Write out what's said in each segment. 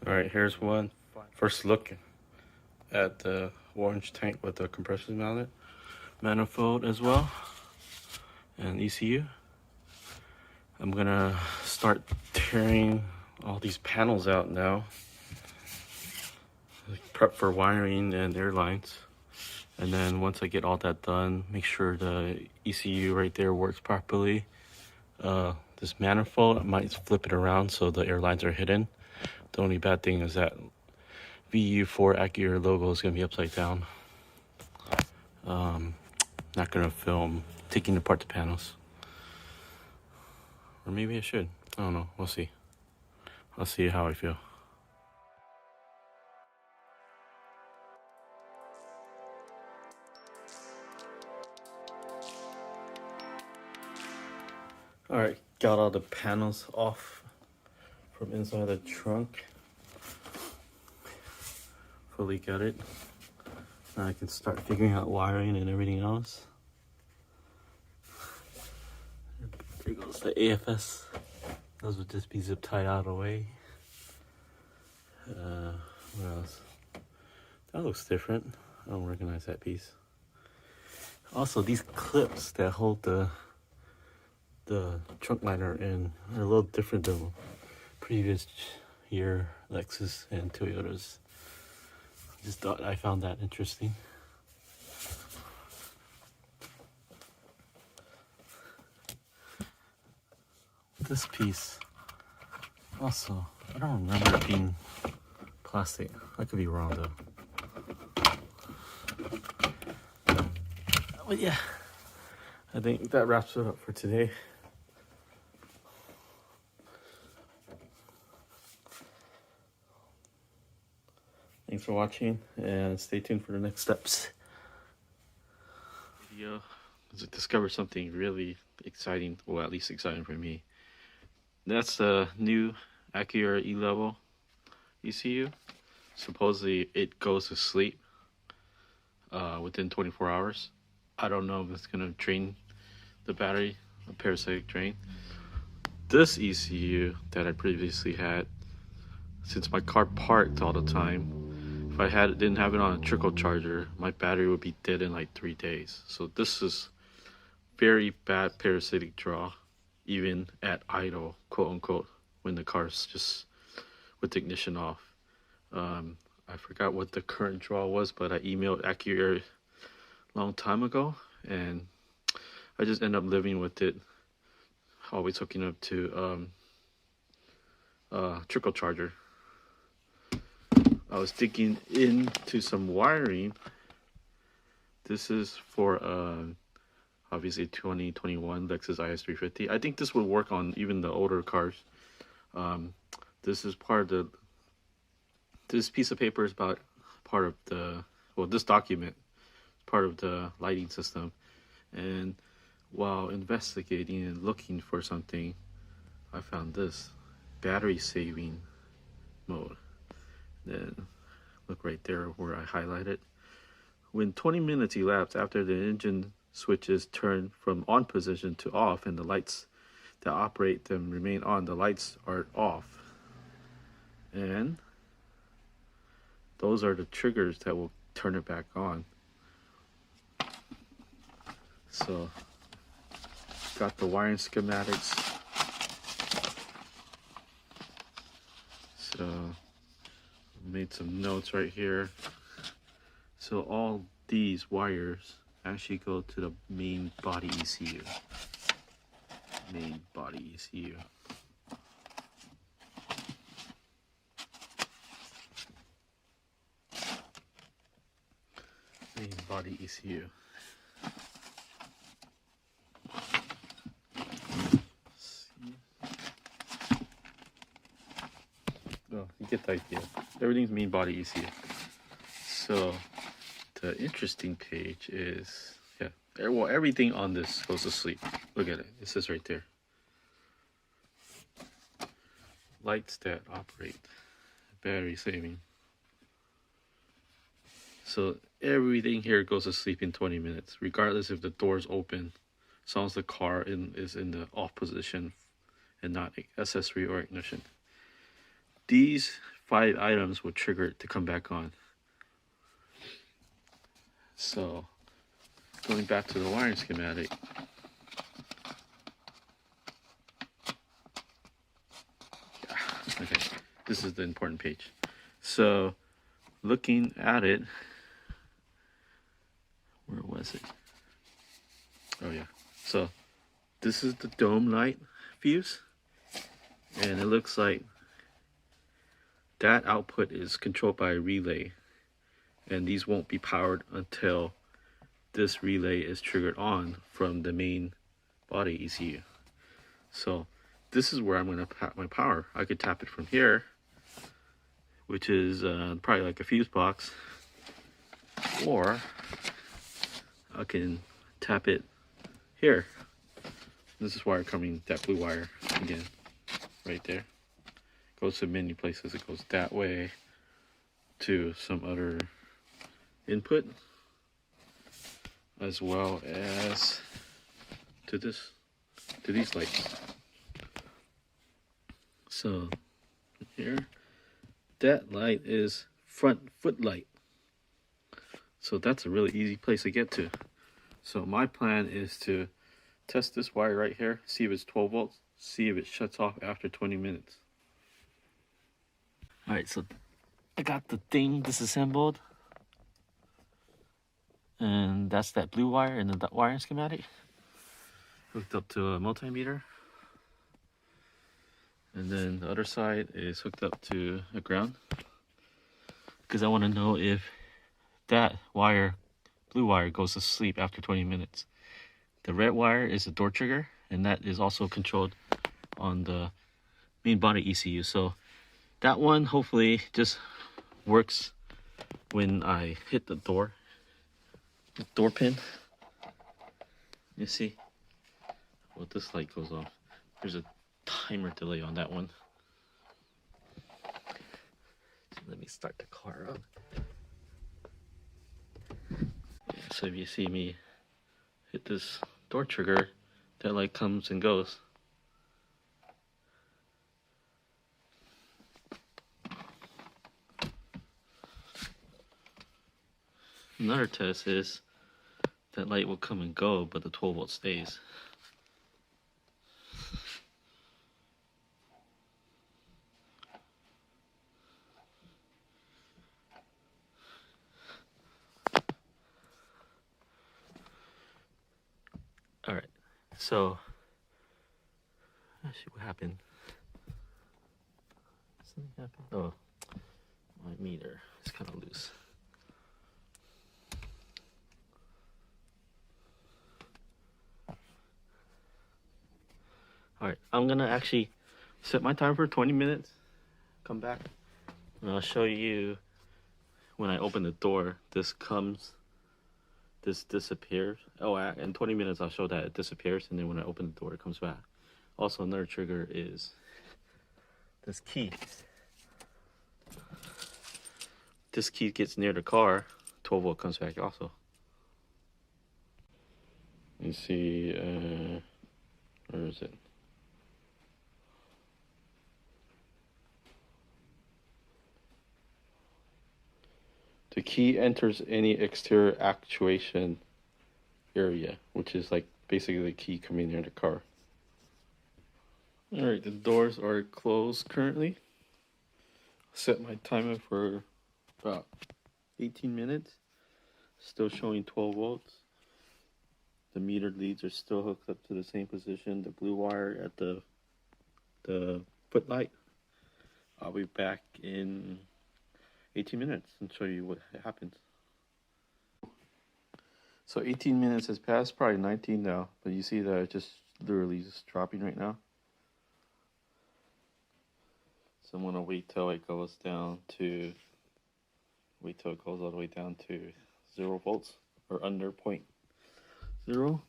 Alright, here's one first look at the orange tank with the compressor mounted manifold as well, and ECU. I'm gonna start tearing all these panels out now, prep for wiring and air lines. And then once I get all that done, make sure the ECU right there works properly. This manifold, I might flip it around so the air lines are hidden. The only bad thing is that VU4 Accuair logo is going to be upside down. Not going to film taking apart the panels. Or maybe I should. I don't know. We'll see. I'll see how I feel. Alright, got all the panels off from inside the trunk. Fully got it. Now I can start figuring out wiring and everything else. There goes the AFS. Those would just be zip tied out of the way. What else? That looks different. I don't recognize that piece. Also, these clips that hold the trunk liner in are a little different than previous year Lexus and Toyotas. Just thought I found that interesting. This piece also, I don't remember it being plastic. I could be wrong though. But yeah, I think that wraps it up for today. Thanks for watching and stay tuned for the next steps. Video was discover something really exciting, well, at least exciting for me. That's the new Accuair Elevel ECU. Supposedly it goes to sleep within 24 hours. I don't know if it's gonna drain the battery, a parasitic drain. This ECU that I previously had, since my car parked all the time, if I didn't have it on a trickle charger, my battery would be dead in like 3 days. So this is very bad parasitic draw, even at idle, quote unquote, when the car's just with the ignition off. I forgot what the current draw was, but I emailed Accuair a long time ago, and I just end up living with it, always hooking up to trickle charger. I was digging into some wiring. This is for obviously 2021 Lexus IS350. I think this would work on even the older cars. This is part of the, this piece of paper is about part of the, well, this document is part of the lighting system. And while investigating and looking for something, I found this battery saving mode. Then look right there where I highlighted. When 20 minutes elapse after the engine switches turn from on position to off and the lights that operate them remain on, the lights are off. And those are the triggers that will turn it back on. So got the wiring schematics. So made some notes right here. So all these wires actually go to the main body ECU. Main body ECU. Main body ECU. Oh, you get the idea. Everything's main body ECU. So the interesting page is, yeah, well, everything on this goes to sleep. Look at it. It says right there. Lights that operate. Battery saving. So everything here goes to sleep in 20 minutes, regardless if the door's open, as long as the car is in the off position and not accessory or ignition. These 5 items will trigger it to come back on. So going back to the wiring schematic, okay, this is the important page. So looking at it, where was it? Oh yeah, so this is the dome light fuse, and it looks like that output is controlled by a relay, and these won't be powered until this relay is triggered on from the main body ECU. So this is where I'm going to tap my power. I could tap it from here, which is probably like a fuse box, or I can tap it here. This is wire coming, that blue wire again, right there. Goes to many places. It goes that way to some other input, as well as to these lights. So here, that light is front foot light. So that's a really easy place to get to. So my plan is to test this wire right here, see if it's 12 volts, see if it shuts off after 20 minutes. Alright, so I got the thing disassembled. And that's that blue wire in the wiring schematic. Hooked up to a multimeter. And then the other side is hooked up to a ground. Because I want to know if that wire, blue wire, goes to sleep after 20 minutes. The red wire is the door trigger, and that is also controlled on the main body ECU. So that one hopefully just works when I hit the door pin. You see? Well, this light goes off. There's a timer delay on that one. So let me start the car up. So if you see me hit this door trigger, that light comes and goes. Another test is that light will come and go, but the 12 volt stays. Alright, so let's see what happened. Something happened? Oh, my meter is kind of loose. Alright, I'm gonna actually set my time for 20 minutes, come back, and I'll show you when I open the door, this disappears. Oh, in 20 minutes I'll show that it disappears, and then when I open the door, it comes back. Also, another trigger is this key. This key gets near the car, 12 volt comes back also. You see, where is it? The key enters any exterior actuation area, which is like basically the key coming near the car. Alright, the doors are closed currently. Set my timer for about 18 minutes. Still showing 12 volts. The meter leads are still hooked up to the same position. The blue wire at the footlight. I'll be back in 18 minutes and show you what happens. So 18 minutes has passed, probably 19 now, but you see that it's just literally just dropping right now. So I'm gonna wait till it goes all the way down to 0 volts or under 0.0.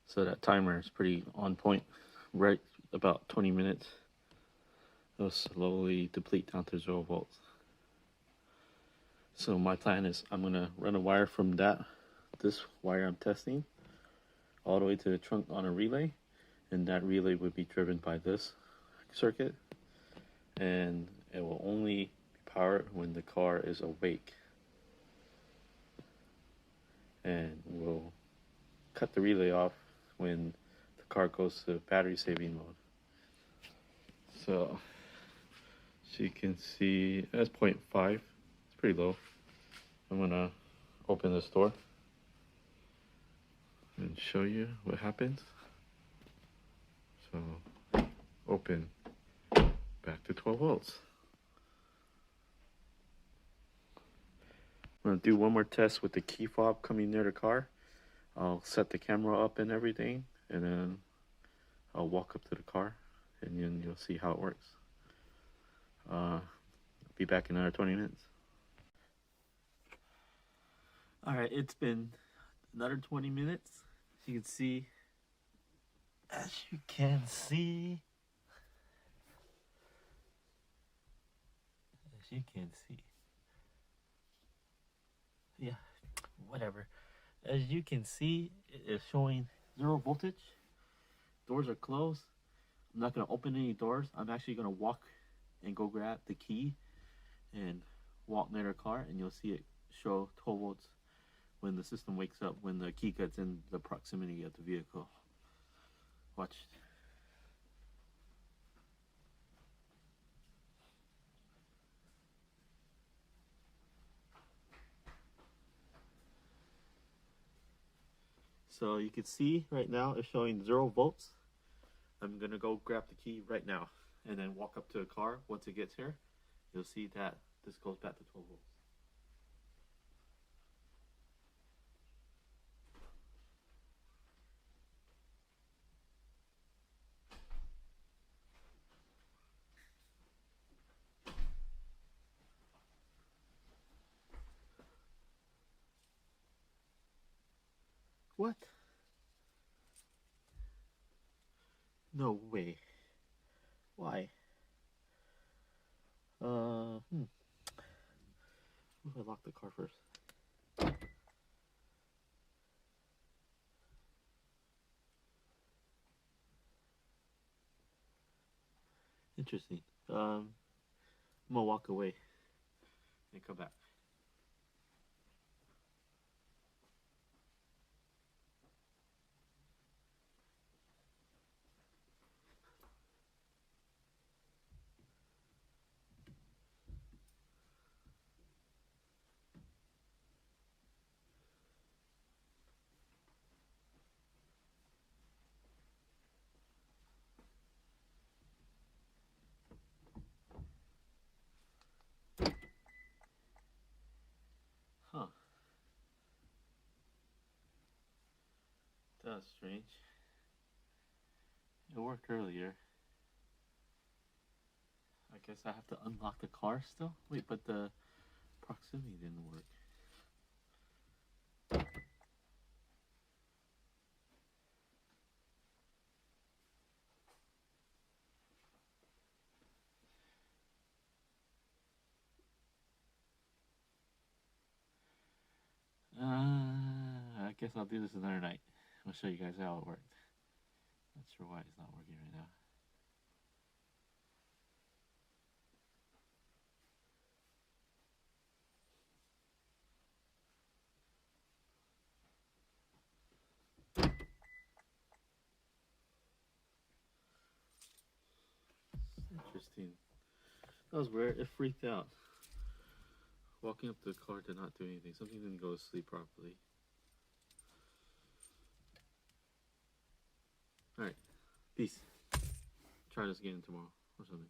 So that timer is pretty on point, right about 20 minutes. It'll slowly deplete down to 0 volts. So my plan is I'm gonna run a wire from this wire I'm testing all the way to the trunk on a relay, and that relay would be driven by this circuit, and it will only be powered when the car is awake, and we'll cut the relay off when the car goes to battery saving mode. So you can see that's 0.5. It's pretty low. I'm gonna open this door and show you what happens. So open, back to 12 volts. I'm gonna do one more test with the key fob coming near the car. I'll set the camera up and everything, and then I'll walk up to the car, and then you'll see how it works. I'll be back in another 20 minutes. Alright, it's been another 20 minutes. As you can see, yeah, whatever. As you can see, it is showing 0 voltage. Doors are closed. I'm not going to open any doors. I'm actually going to walk and go grab the key and walk near the car, and you'll see it show 12 volts when the system wakes up, when the key gets in the proximity of the vehicle. Watch. So you can see right now it's showing 0 volts. I'm gonna go grab the key right now and then walk up to the car. Once it gets here, you'll see that this goes back to 12 volts. What? No way. Why? What if I lock the car first? Interesting. I'm gonna walk away and come back. Huh. That's strange. It worked earlier. I guess I have to unlock the car still? Wait, but the proximity didn't work. I guess I'll do this another night. I'll show you guys how it worked. Not sure why it's not working right now. Interesting. That was weird. It freaked out. Walking up to the car did not do anything. Something didn't go to sleep properly. Alright. Peace. Try this again tomorrow or something.